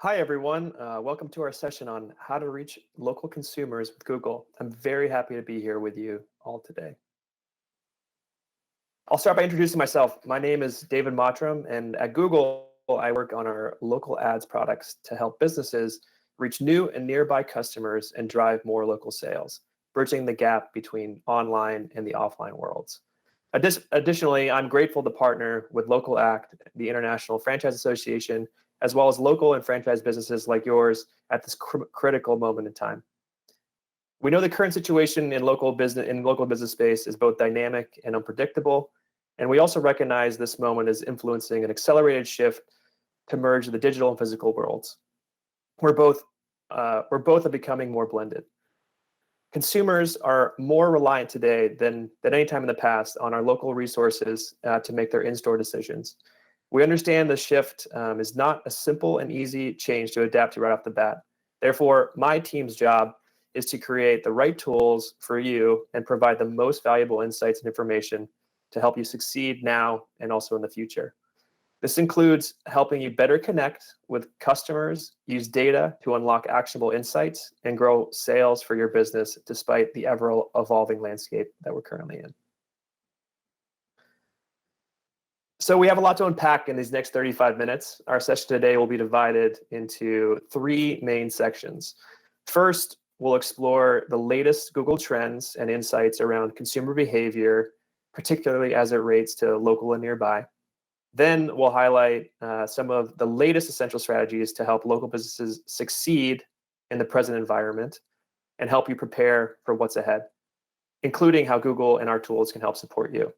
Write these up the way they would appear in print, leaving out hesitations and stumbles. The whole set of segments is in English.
Hi, everyone. Welcome to our session on how to reach local consumers with Google. I'm very happy to be here with you all today. I'll start by introducing myself. My name is David Mottram, and at Google, I work on our local ads products to help businesses reach new and nearby customers and drive more local sales, bridging the gap between online and the offline worlds. Additionally, I'm grateful to partner with Local Act, the International Franchise Association, as well as local and franchise businesses like yours at this critical moment in time. We know the current situation in local business space is both dynamic and unpredictable, and we also recognize this moment is influencing an accelerated shift to merge the digital and physical worlds. We're both are becoming more blended. Consumers are more reliant today than any time in the past on our local resources to make their in-store decisions. We understand the shift is not a simple and easy change to adapt to right off the bat. Therefore, my team's job is to create the right tools for you and provide the most valuable insights and information to help you succeed now and also in the future. This includes helping you better connect with customers, use data to unlock actionable insights, and grow sales for your business despite the ever-evolving landscape that we're currently in. So we have a lot to unpack in these next 35 minutes. Our session today will be divided into three main sections. First, we'll explore the latest Google trends and insights around consumer behavior, particularly as it relates to local and nearby. Then we'll highlight some of the latest essential strategies to help local businesses succeed in the present environment and help you prepare for what's ahead, including how Google and our tools can help support you.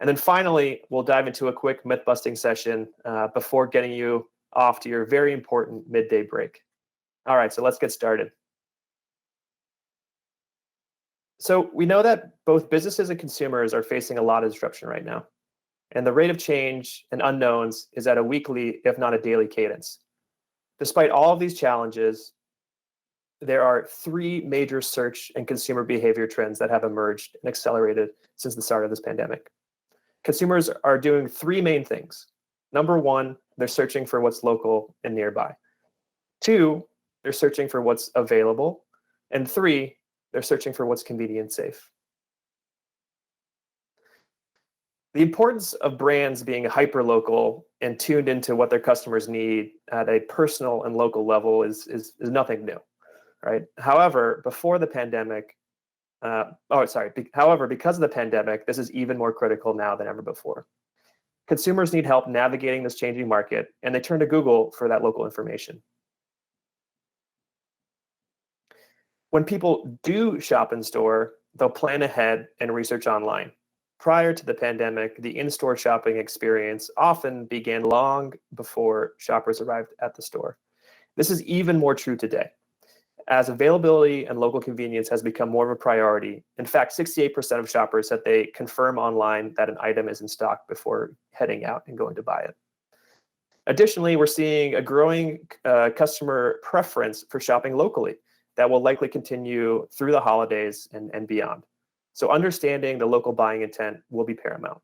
And then finally, we'll dive into a quick myth-busting session before getting you off to your very important midday break. All right, so let's get started. So we know that both businesses and consumers are facing a lot of disruption right now. And the rate of change and unknowns is at a weekly, if not a daily cadence. Despite all of these challenges, there are three major search and consumer behavior trends that have emerged and accelerated since the start of this pandemic. Consumers are doing three main things. Number one, they're searching for what's local and nearby. Two, they're searching for what's available. And three, they're searching for what's convenient and safe. The importance of brands being hyper-local and tuned into what their customers need at a personal and local level is nothing new, right? However, because of the pandemic, this is even more critical now than ever before. Consumers need help navigating this changing market, and they turn to Google for that local information. When people do shop in store, they'll plan ahead and research online. Prior to the pandemic, the in-store shopping experience often began long before shoppers arrived at the store. This is even more true today, as availability and local convenience has become more of a priority. In fact, 68% of shoppers said they confirm online that an item is in stock before heading out and going to buy it. Additionally, we're seeing a growing customer preference for shopping locally that will likely continue through the holidays and beyond. So understanding the local buying intent will be paramount.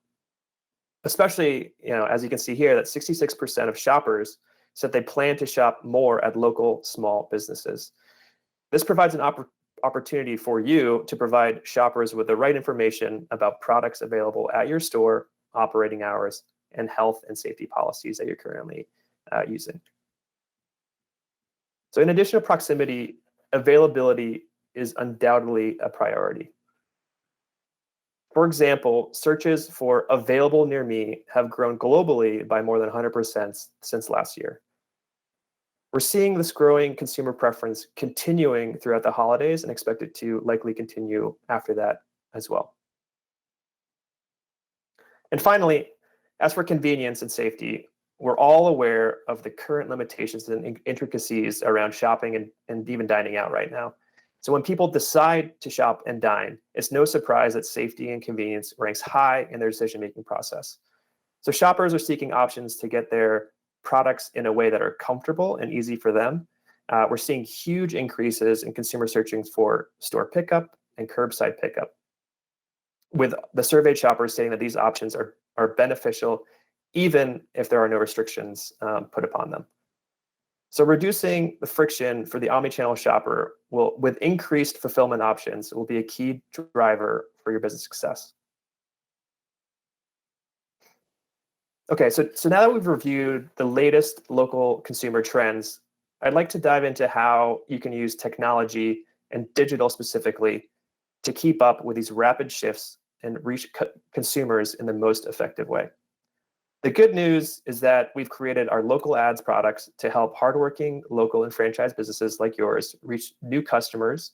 Especially, as you can see here, that 66% of shoppers said they plan to shop more at local small businesses. This provides an opportunity for you to provide shoppers with the right information about products available at your store, operating hours, and health and safety policies that you're currently using. So in addition to proximity, availability is undoubtedly a priority. For example, searches for available near me have grown globally by more than 100% since last year. We're seeing this growing consumer preference continuing throughout the holidays and expect it to likely continue after that as well. And finally, as for convenience and safety, we're all aware of the current limitations and intricacies around shopping and even dining out right now. So when people decide to shop and dine, it's no surprise that safety and convenience ranks high in their decision-making process. So shoppers are seeking options to get their products in a way that are comfortable and easy for them. We're seeing huge increases in consumer searching for store pickup and curbside pickup, with the surveyed shoppers saying that these options are beneficial even if there are no restrictions put upon them. So reducing the friction for the omnichannel shopper with increased fulfillment options will be a key driver for your business success. Okay, so now that we've reviewed the latest local consumer trends, I'd like to dive into how you can use technology and digital specifically to keep up with these rapid shifts and reach consumers in the most effective way. The good news is that we've created our local ads products to help hardworking local and franchise businesses like yours reach new customers,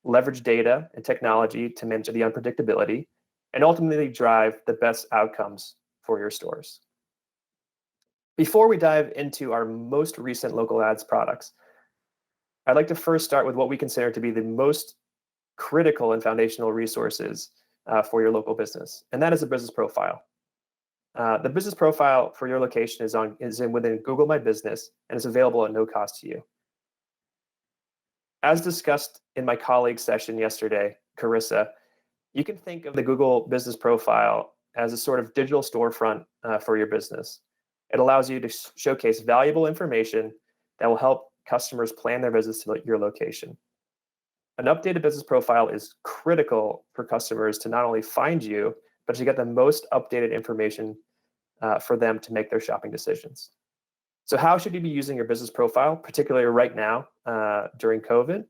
leverage data and technology to manage the unpredictability, and ultimately drive the best outcomes for your stores. Before we dive into our most recent local ads products, I'd like to first start with what we consider to be the most critical and foundational resources for your local business, and that is a business profile. The business profile for your location is within Google My Business and is available at no cost to you. As discussed in my colleague's session yesterday, Carissa, you can think of the Google Business Profile as a sort of digital storefront for your business. It allows you to showcase valuable information that will help customers plan their visits to your location. An updated business profile is critical for customers to not only find you, but to get the most updated information for them to make their shopping decisions. So how should you be using your business profile, particularly right now during COVID?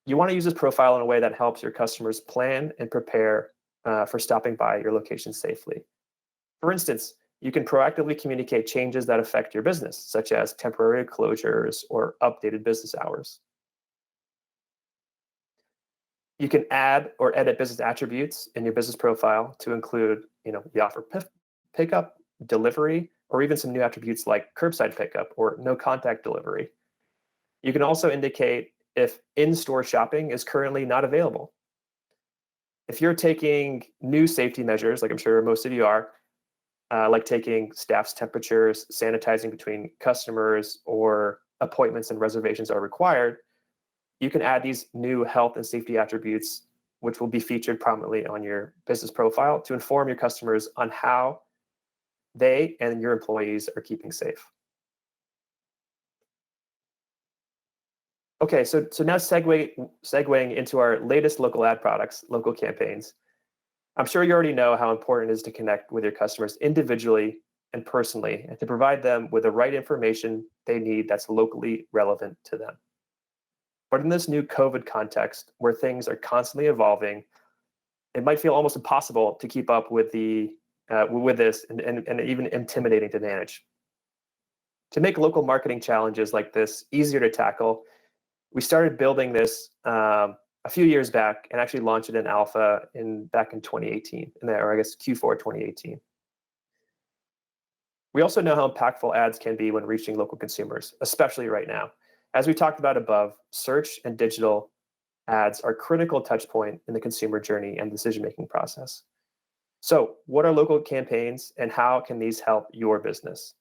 You want to use this profile in a way that helps your customers plan and prepare for stopping by your location safely. For instance, you can proactively communicate changes that affect your business, such as temporary closures or updated business hours. You can add or edit business attributes in your business profile to include, the offer pickup, delivery, or even some new attributes like curbside pickup or no contact delivery. You can also indicate if in-store shopping is currently not available. If you're taking new safety measures, like I'm sure most of you are, like taking staff's temperatures, sanitizing between customers, or appointments and reservations are required, you can add these new health and safety attributes, which will be featured prominently on your business profile to inform your customers on how they and your employees are keeping safe. Okay, so now segueing into our latest local ad products, local campaigns. I'm sure you already know how important it is to connect with your customers individually and personally, and to provide them with the right information they need that's locally relevant to them. But in this new COVID context, where things are constantly evolving, it might feel almost impossible to keep up with this and even intimidating to manage. To make local marketing challenges like this easier to tackle, we started building this a few years back and actually launched it in alpha back in 2018, or I guess Q4 2018. We also know how impactful ads can be when reaching local consumers, especially right now. As we talked about above, search and digital ads are a critical touch point in the consumer journey and decision-making process. So what are local campaigns and how can these help your business?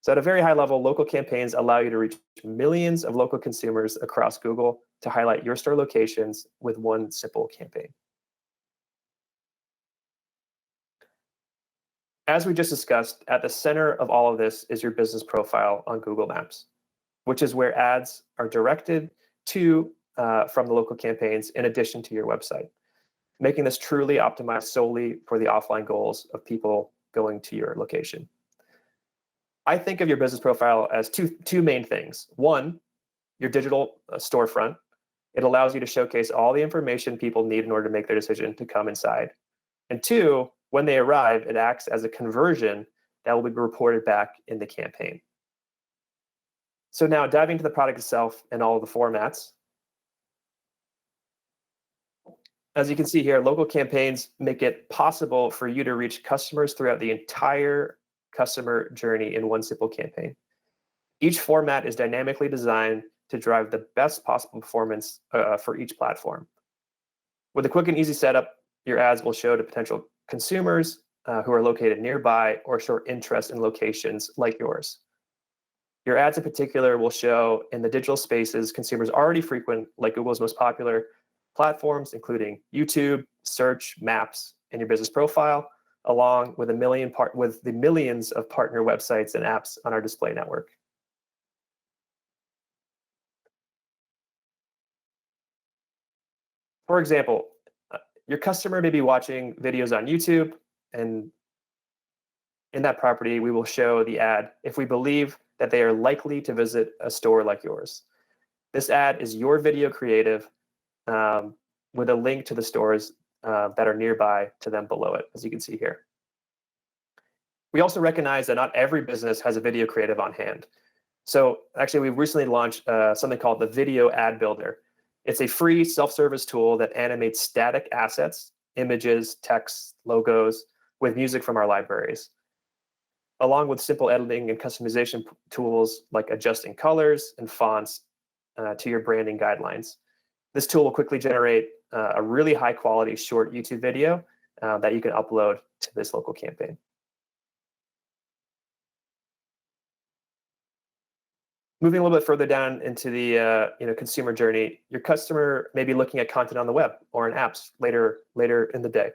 So at a very high level, local campaigns allow you to reach millions of local consumers across Google to highlight your store locations with one simple campaign. As we just discussed, at the center of all of this is your business profile on Google Maps, which is where ads are directed to from the local campaigns in addition to your website, making this truly optimized solely for the offline goals of people going to your location. I think of your business profile as two main things. One, your digital storefront. It allows you to showcase all the information people need in order to make their decision to come inside. And two, when they arrive, it acts as a conversion that will be reported back in the campaign. So now diving into the product itself and all of the formats. As you can see here, local campaigns make it possible for you to reach customers throughout the entire customer journey in one simple campaign. Each format is dynamically designed to drive the best possible performance for each platform. With a quick and easy setup, your ads will show to potential consumers who are located nearby or show interest in locations like yours. Your ads in particular will show in the digital spaces consumers already frequent, like Google's most popular platforms, including YouTube, search, maps, and your business profile, along with the millions of partner websites and apps on our display network. For example, your customer may be watching videos on YouTube, and in that property, we will show the ad if we believe that they are likely to visit a store like yours. This ad is your video creative um, with a link to the stores that are nearby to them below it, as you can see here. We also recognize that not every business has a video creative on hand. So actually, we've recently launched something called the Video Ad Builder. It's a free self-service tool that animates static assets, images, text, logos, with music from our libraries, along with simple editing and customization tools like adjusting colors and fonts to your branding guidelines. This tool will quickly generate a really high quality short YouTube video that you can upload to this local campaign. Moving a little bit further down into the consumer journey, your customer may be looking at content on the web or in apps later in the day.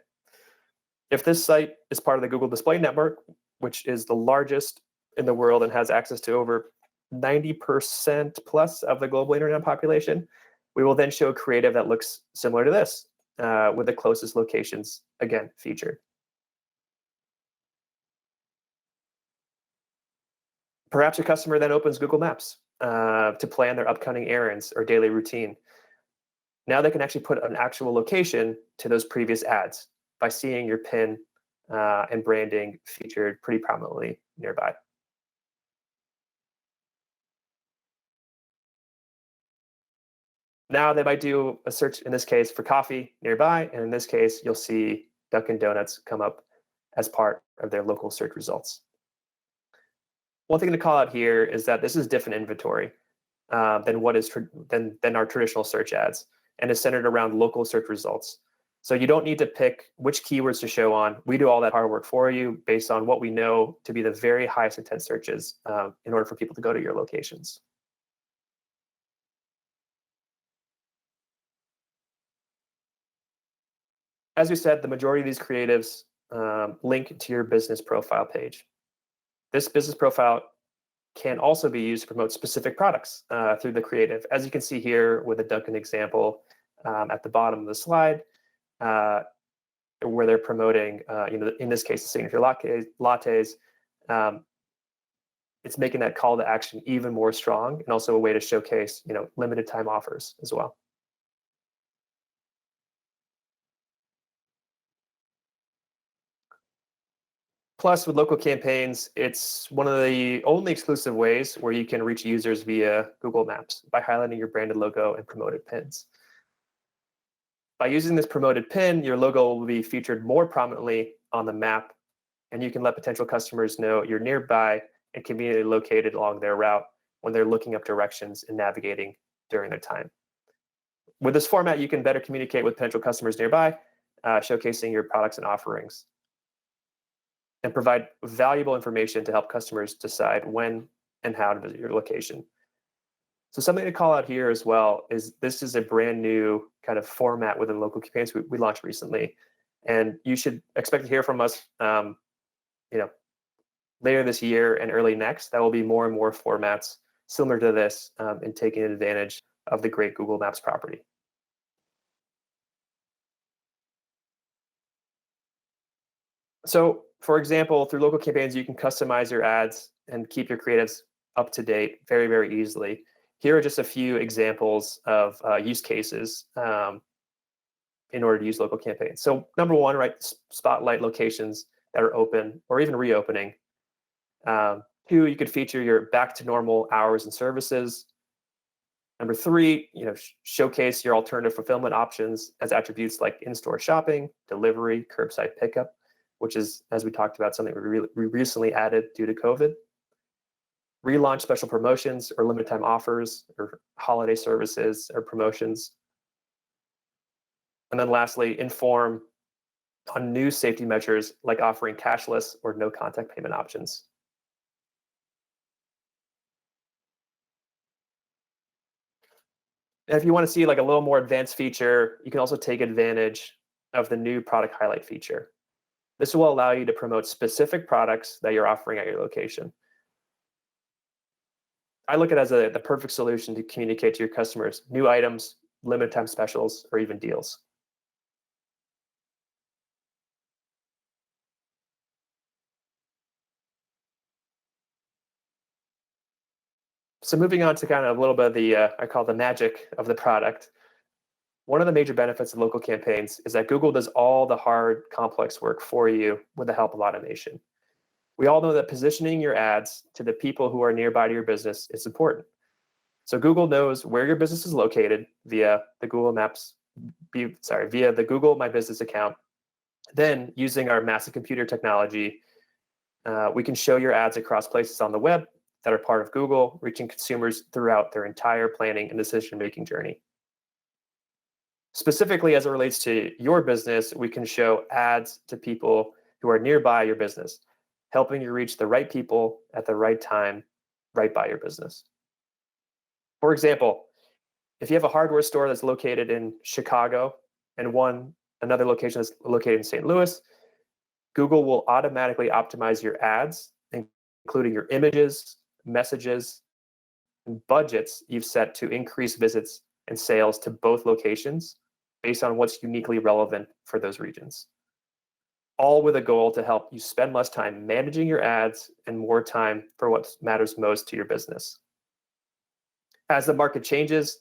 If this site is part of the Google Display Network, which is the largest in the world and has access to over 90% plus of the global internet population, we will then show creative that looks similar to this, with the closest locations, again, featured. Perhaps your customer then opens Google Maps to plan their upcoming errands or daily routine. Now they can actually put an actual location to those previous ads by seeing your pin and branding featured pretty prominently nearby. Now they might do a search, in this case, for coffee nearby, and in this case, you'll see Dunkin' Donuts come up as part of their local search results. One thing to call out here is that this is different inventory than our traditional search ads, and is centered around local search results. So you don't need to pick which keywords to show on. We do all that hard work for you based on what we know to be the very highest intent searches in order for people to go to your locations. As we said, the majority of these creatives link to your business profile page. This business profile can also be used to promote specific products through the creative. As you can see here with the Dunkin' example at the bottom of the slide, where they're promoting, in this case, the signature lattes. It's making that call to action even more strong, and also a way to showcase, limited time offers as well. Plus, with local campaigns, it's one of the only exclusive ways where you can reach users via Google Maps by highlighting your branded logo and promoted pins. By using this promoted pin, your logo will be featured more prominently on the map, and you can let potential customers know you're nearby and conveniently located along their route when they're looking up directions and navigating during their time. With this format, you can better communicate with potential customers nearby, showcasing your products and offerings, and provide valuable information to help customers decide when and how to visit your location. So something to call out here as well is this is a brand new kind of format within local campaigns we launched recently, and you should expect to hear from us, later this year and early next. That will be more and more formats similar to this and taking advantage of the great Google Maps property. So, for example, through local campaigns, you can customize your ads and keep your creatives up to date very, very easily. Here are just a few examples of use cases in order to use local campaigns. So number one, right, spotlight locations that are open or even reopening. Two, you could feature your back to normal hours and services. Number three, showcase your alternative fulfillment options as attributes like in-store shopping, delivery, curbside pickup, which is, as we talked about, something we recently added due to COVID. Relaunch special promotions or limited time offers or holiday services or promotions. And then lastly, inform on new safety measures like offering cashless or no contact payment options. And if you want to see like a little more advanced feature, you can also take advantage of the new product highlight feature. This will allow you to promote specific products that you're offering at your location. I look at it as the perfect solution to communicate to your customers new items limited time specials, or even deals. So moving on to kind of a little bit of the, I call the magic of the product. One of the major benefits of local campaigns is that Google does all the hard, complex work for you with the help of automation. We all know that positioning your ads to the people who are nearby to your business is important. So Google knows where your business is located via the Google Maps, via the Google My Business account. Then, using our massive computer technology, we can show your ads across places on the web that are part of Google, reaching consumers throughout their entire planning and decision-making journey. Specifically, as it relates to your business, we can show ads to people who are nearby your business, helping you reach the right people at the right time, right by your business. For example, if you have a hardware store that's located in Chicago and another location that's located in St. Louis, Google will automatically optimize your ads, including your images, messages, and budgets you've set to increase visits and sales to both locations based on what's uniquely relevant for those regions. All with a goal to help you spend less time managing your ads and more time for what matters most to your business. As the market changes,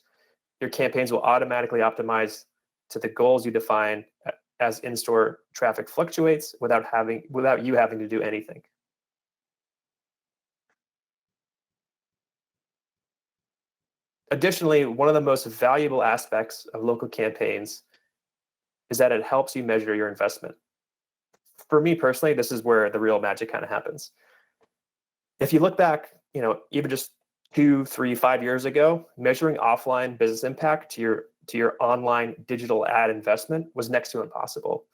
your campaigns will automatically optimize to the goals you define as in-store traffic fluctuates without you having to do anything. Additionally, one of the most valuable aspects of local campaigns is that it helps you measure your investment. For me personally, this is where the real magic kind of happens. If you look back, even just 2, 3, 5 years ago, measuring offline business impact to your online digital ad investment was next to impossible.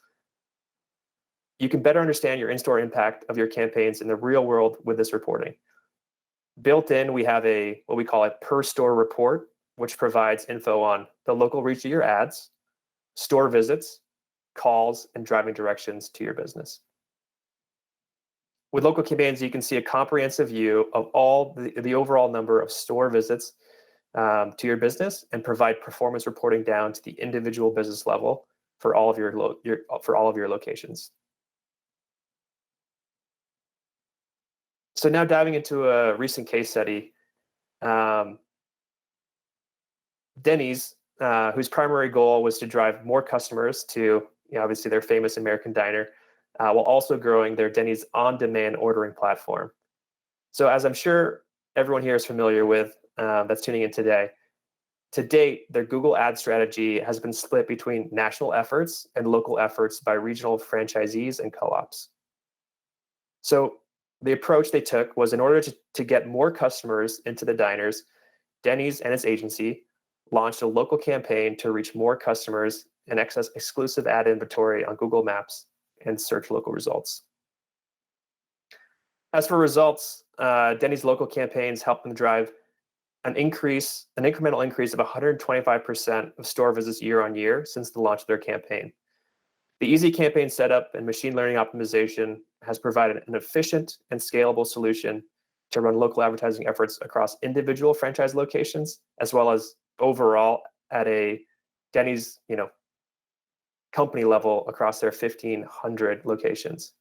You can better understand your in-store impact of your campaigns in the real world with this reporting. Built in, we have what we call a per store report, which provides info on the local reach of your ads, store visits, calls, and driving directions to your business. With local campaigns, you can see a comprehensive view of all the overall number of store visits to your business and provide performance reporting down to the individual business level for all of your locations. So now diving into a recent case study, Denny's, whose primary goal was to drive more customers to, obviously their famous American diner, while also growing their Denny's on-demand ordering platform. So as I'm sure everyone here is familiar with, that's tuning in today, to date, their Google ad strategy has been split between national efforts and local efforts by regional franchisees and co-ops. So the approach they took was, in order to get more customers into the diners, Denny's and its agency launched a local campaign to reach more customers and access exclusive ad inventory on Google Maps and search local results. As for results, Denny's local campaigns helped them drive an incremental increase of 125% of store visits year on year since the launch of their campaign. The easy campaign setup and machine learning optimization has provided an efficient and scalable solution to run local advertising efforts across individual franchise locations, as well as overall at a Denny's, company level across their 1,500 locations.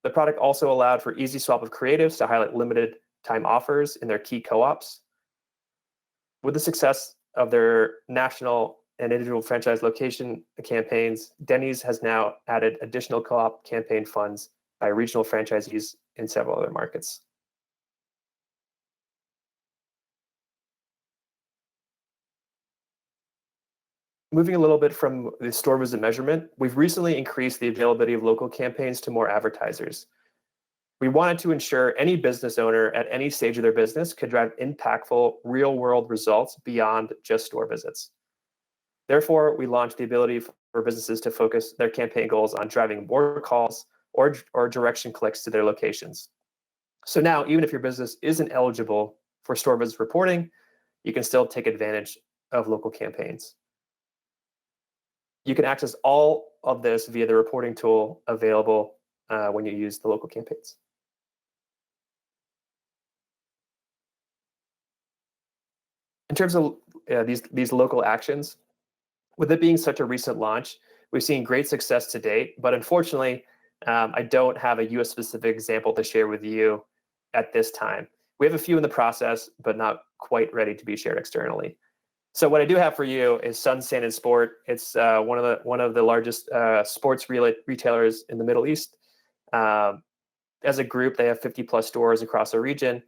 The product also allowed for easy swap of creatives to highlight limited time offers in their key co-ops. With the success of their national and individual franchise location campaigns, Denny's has now added additional co-op campaign funds by regional franchisees in several other markets. Moving a little bit from the store visit measurement, we've recently increased the availability of local campaigns to more advertisers. We wanted to ensure any business owner at any stage of their business could drive impactful real-world results beyond just store visits. Therefore, we launched the ability for businesses to focus their campaign goals on driving more calls or direction clicks to their locations. So now, even if your business isn't eligible for store visit reporting, you can still take advantage of local campaigns. You can access all of this via the reporting tool available when you use the local campaigns. In terms of these local actions. With it being such a recent launch, we've seen great success to date, but unfortunately, I don't have a US specific example to share with you at this time. We have a few in the process, but not quite ready to be shared externally. So what I do have for you is Sun Sand and Sport. It's one of the largest sports retailers in the Middle East. As a group, they have 50 plus stores across the region,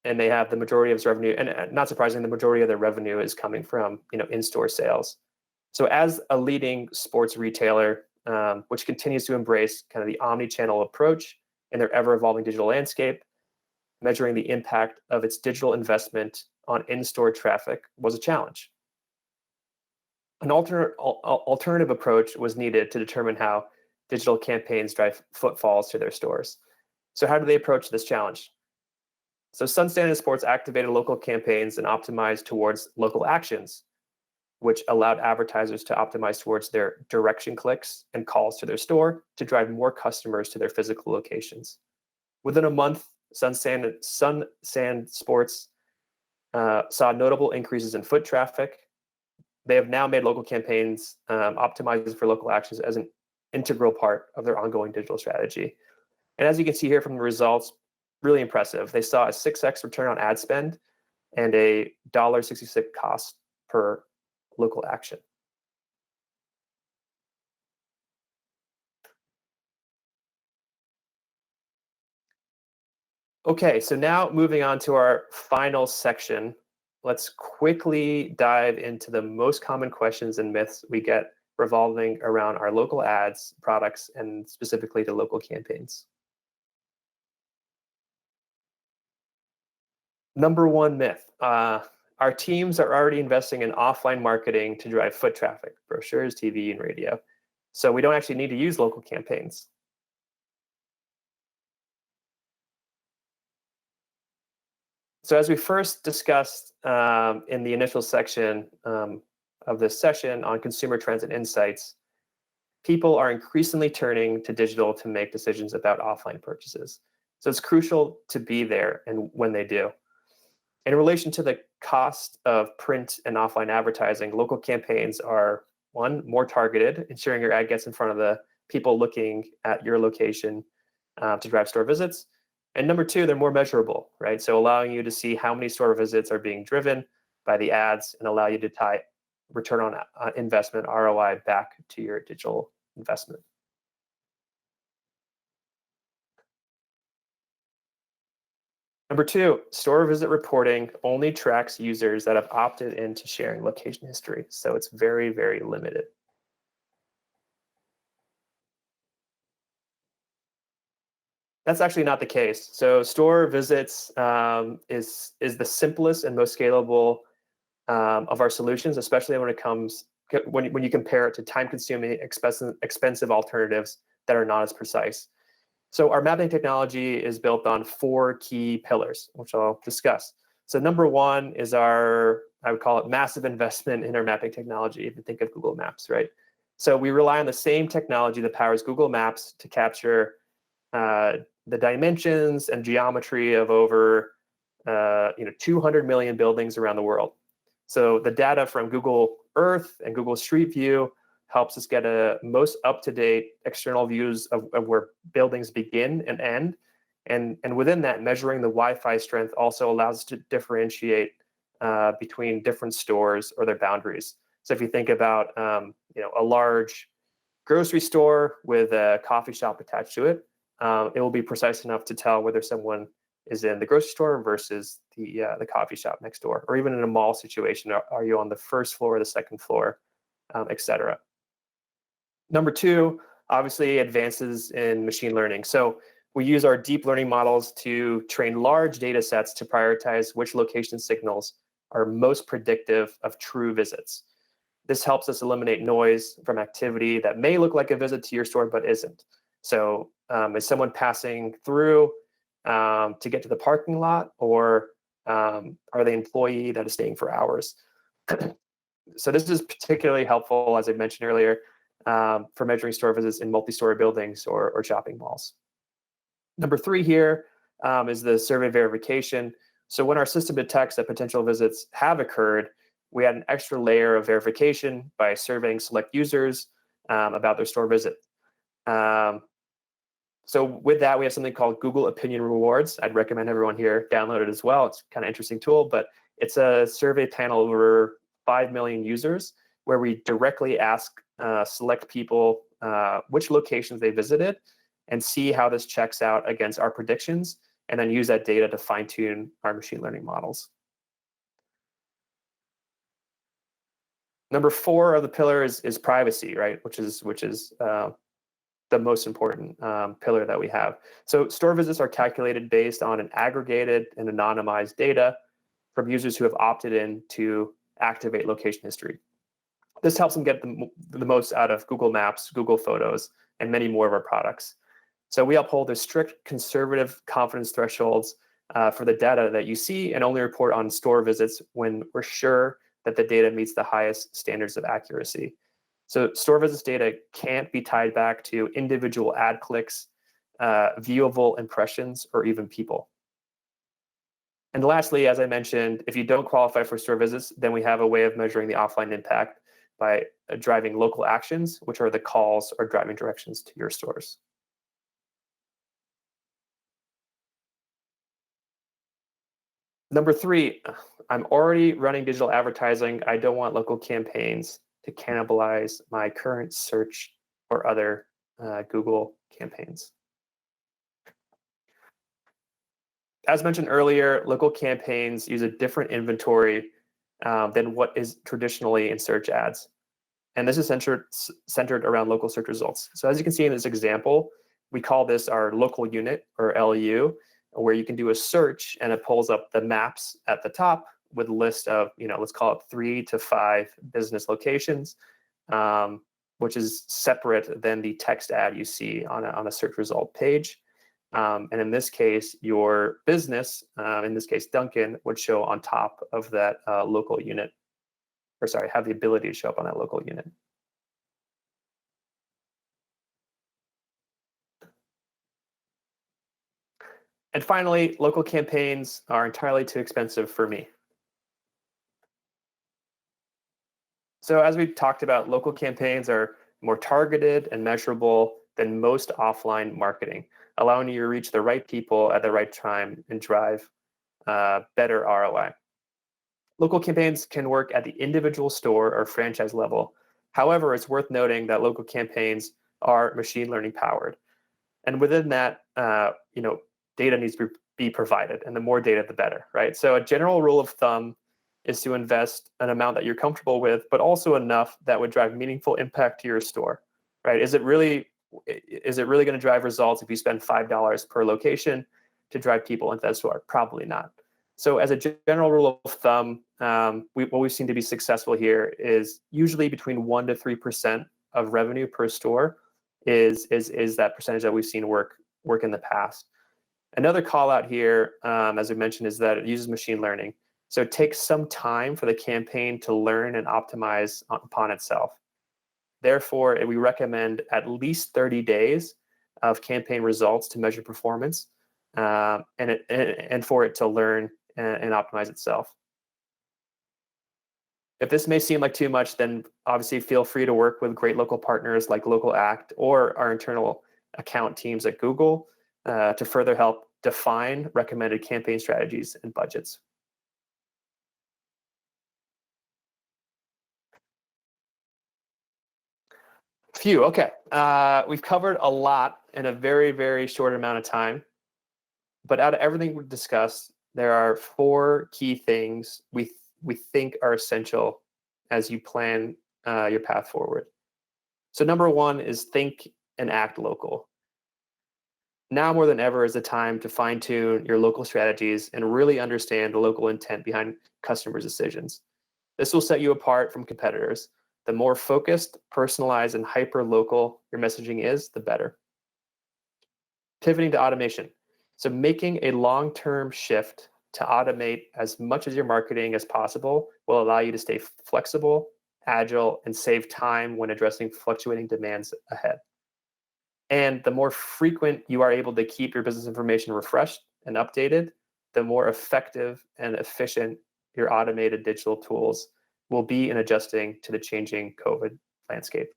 and they have the majority of its revenue. And not surprisingly, the majority of their revenue is coming from in-store sales. So as a leading sports retailer, which continues to embrace kind of the omni-channel approach in their ever-evolving digital landscape, measuring the impact of its digital investment on in-store traffic was a challenge. An alternative approach was needed to determine how digital campaigns drive footfalls to their stores. So how do they approach this challenge? So Sun Sand and Sports activated local campaigns and optimized towards local actions, which allowed advertisers to optimize towards their direction clicks and calls to their store to drive more customers to their physical locations. Within a month, Sun Sand Sports saw notable increases in foot traffic. They have now made local campaigns optimized for local actions as an integral part of their ongoing digital strategy. And as you can see here from the results, really impressive. They saw a 6x return on ad spend and a $1.66 cost per local action. Okay, so now moving on to our final section, let's quickly dive into the most common questions and myths we get revolving around our local ads, products, and specifically to local campaigns. Number one myth, our teams are already investing in offline marketing to drive foot traffic, brochures, TV, and radio. So we don't actually need to use local campaigns. So as we first discussed in the initial section of this session on consumer trends and insights, people are increasingly turning to digital to make decisions about offline purchases. So it's crucial to be there and when they do. In relation to the cost of print and offline advertising, local campaigns are, one, more targeted, ensuring your ad gets in front of the people looking at your location to drive store visits. And number two, they're more measurable, right? So allowing you to see how many store visits are being driven by the ads and allow you to tie return on investment, ROI, back to your digital investment. Number two, store visit reporting only tracks users that have opted into sharing location history. So it's very, very limited. That's actually not the case. So store visits is the simplest and most scalable of our solutions, especially when it comes when you compare it to time-consuming, expensive alternatives that are not as precise. So our mapping technology is built on 4 key pillars, which I'll discuss. So number one is I would call it massive investment in our mapping technology, if you think of Google Maps, right? So we rely on the same technology that powers Google Maps to capture the dimensions and geometry of over 200 million buildings around the world. So the data from Google Earth and Google Street View helps us get a most up-to-date external views of where buildings begin and end. And within that, measuring the Wi-Fi strength also allows us to differentiate between different stores or their boundaries. So if you think about a large grocery store with a coffee shop attached to it, it will be precise enough to tell whether someone is in the grocery store versus the coffee shop next door, or even in a mall situation, are you on the first floor or the second floor, et cetera. Number two, obviously advances in machine learning. So we use our deep learning models to train large data sets to prioritize which location signals are most predictive of true visits. This helps us eliminate noise from activity that may look like a visit to your store but isn't. So is someone passing through to get to the parking lot, or are they an employee that is staying for hours? So this is particularly helpful, as I mentioned earlier, for measuring store visits in multi-story buildings or shopping malls. Number three here is the survey verification. So when our system detects that potential visits have occurred, we add an extra layer of verification by surveying select users about their store visit. Um, so with that, we have something called Google Opinion Rewards. I'd recommend everyone here download it as well. It's kind of interesting tool, but it's a survey panel over 5 million users where we directly ask select people which locations they visited and see how this checks out against our predictions, and then use that data to fine tune our machine learning models. Number 4 of the pillar is privacy, right? Which is the most important pillar that we have. So store visits are calculated based on an aggregated and anonymized data from users who have opted in to activate location history. This helps them get the most out of Google Maps, Google Photos, and many more of our products. So we uphold the strict conservative confidence thresholds for the data that you see, and only report on store visits when we're sure that the data meets the highest standards of accuracy. So store visits data can't be tied back to individual ad clicks, viewable impressions, or even people. And lastly, as I mentioned, if you don't qualify for store visits, then we have a way of measuring the offline impact by driving local actions, which are the calls or driving directions to your stores. Number 3, I'm already running digital advertising. I don't want local campaigns to cannibalize my current search or other Google campaigns. As mentioned earlier, local campaigns use a different inventory than what is traditionally in search ads. And this is centered around local search results. So as you can see in this example, we call this our local unit, or LU, where you can do a search and it pulls up the maps at the top with a list of, let's call it 3 to 5 business locations, which is separate than the text ad you see on a search result page. And in this case, your business, in this case, Dunkin', would show on top of that local unit, or sorry, have the ability to show up on that local unit. And finally, local campaigns are entirely too expensive for me. So as we talked about, local campaigns are more targeted and measurable than most offline marketing, allowing you to reach the right people at the right time and drive better ROI. Local campaigns can work at the individual store or franchise level. However, it's worth noting that local campaigns are machine learning powered. And within that, data needs to be provided, and the more data, the better, right? So a general rule of thumb is to invest an amount that you're comfortable with, but also enough that would drive meaningful impact to your store, right? Is it really going to drive results if you spend $5 per location to drive people into that store? Probably not. So as a general rule of thumb, what we've seen to be successful here is usually between 1% to 3% of revenue per store is that percentage that we've seen work in the past. Another call out here, as I mentioned, is that it uses machine learning. So it takes some time for the campaign to learn and optimize upon itself. Therefore, we recommend at least 30 days of campaign results to measure performance, and for it to learn and optimize itself. If this may seem like too much, then obviously feel free to work with great local partners like Local Act or our internal account teams at Google to further help define recommended campaign strategies and budgets. Phew, okay. We've covered a lot in a very, very short amount of time. But out of everything we've discussed, there are 4 key things we think are essential as you plan your path forward. So number 1 is think and act local. Now more than ever is the time to fine-tune your local strategies and really understand the local intent behind customers' decisions. This will set you apart from competitors. The more focused, personalized, and hyper-local your messaging is, the better. Pivoting to automation. So making a long-term shift to automate as much of your marketing as possible will allow you to stay flexible, agile, and save time when addressing fluctuating demands ahead. And the more frequent you are able to keep your business information refreshed and updated, the more effective and efficient your automated digital tools will be in adjusting to the changing COVID landscape.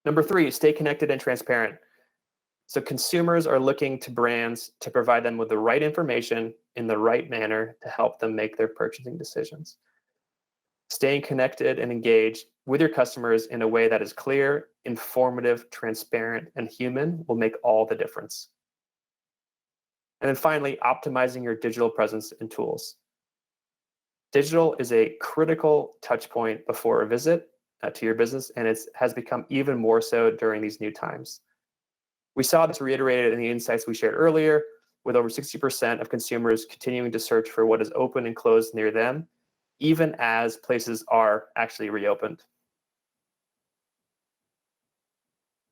Number three, stay connected and transparent. So consumers are looking to brands to provide them with the right information in the right manner to help them make their purchasing decisions. Staying connected and engaged with your customers in a way that is clear, informative, transparent, and human will make all the difference. And then finally, optimizing your digital presence and tools. Digital is a critical touch point before a visit to your business, and it has become even more so during these new times. We saw this reiterated in the insights we shared earlier, with over 60% of consumers continuing to search for what is open and closed near them, even as places are actually reopened.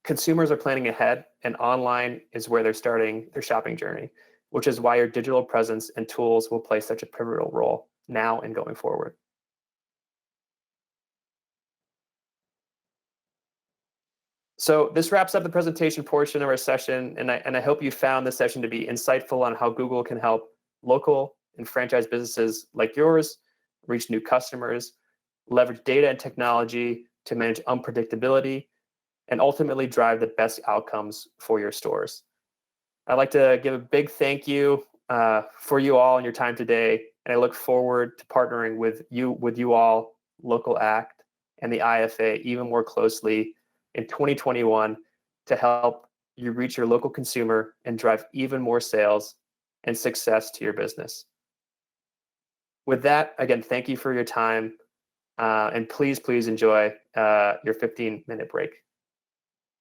Consumers are planning ahead, and online is where they're starting their shopping journey, which is why your digital presence and tools will play such a pivotal role now and going forward. So this wraps up the presentation portion of our session, and I hope you found this session to be insightful on how Google can help local and franchise businesses like yours reach new customers, leverage data and technology to manage unpredictability, and ultimately drive the best outcomes for your stores. I'd like to give a big thank you for you all and your time today, and I look forward to partnering with you all, Local Act, and the IFA even more closely in 2021 to help you reach your local consumer and drive even more sales and success to your business. With that, again, thank you for your time, and please enjoy your 15-minute break.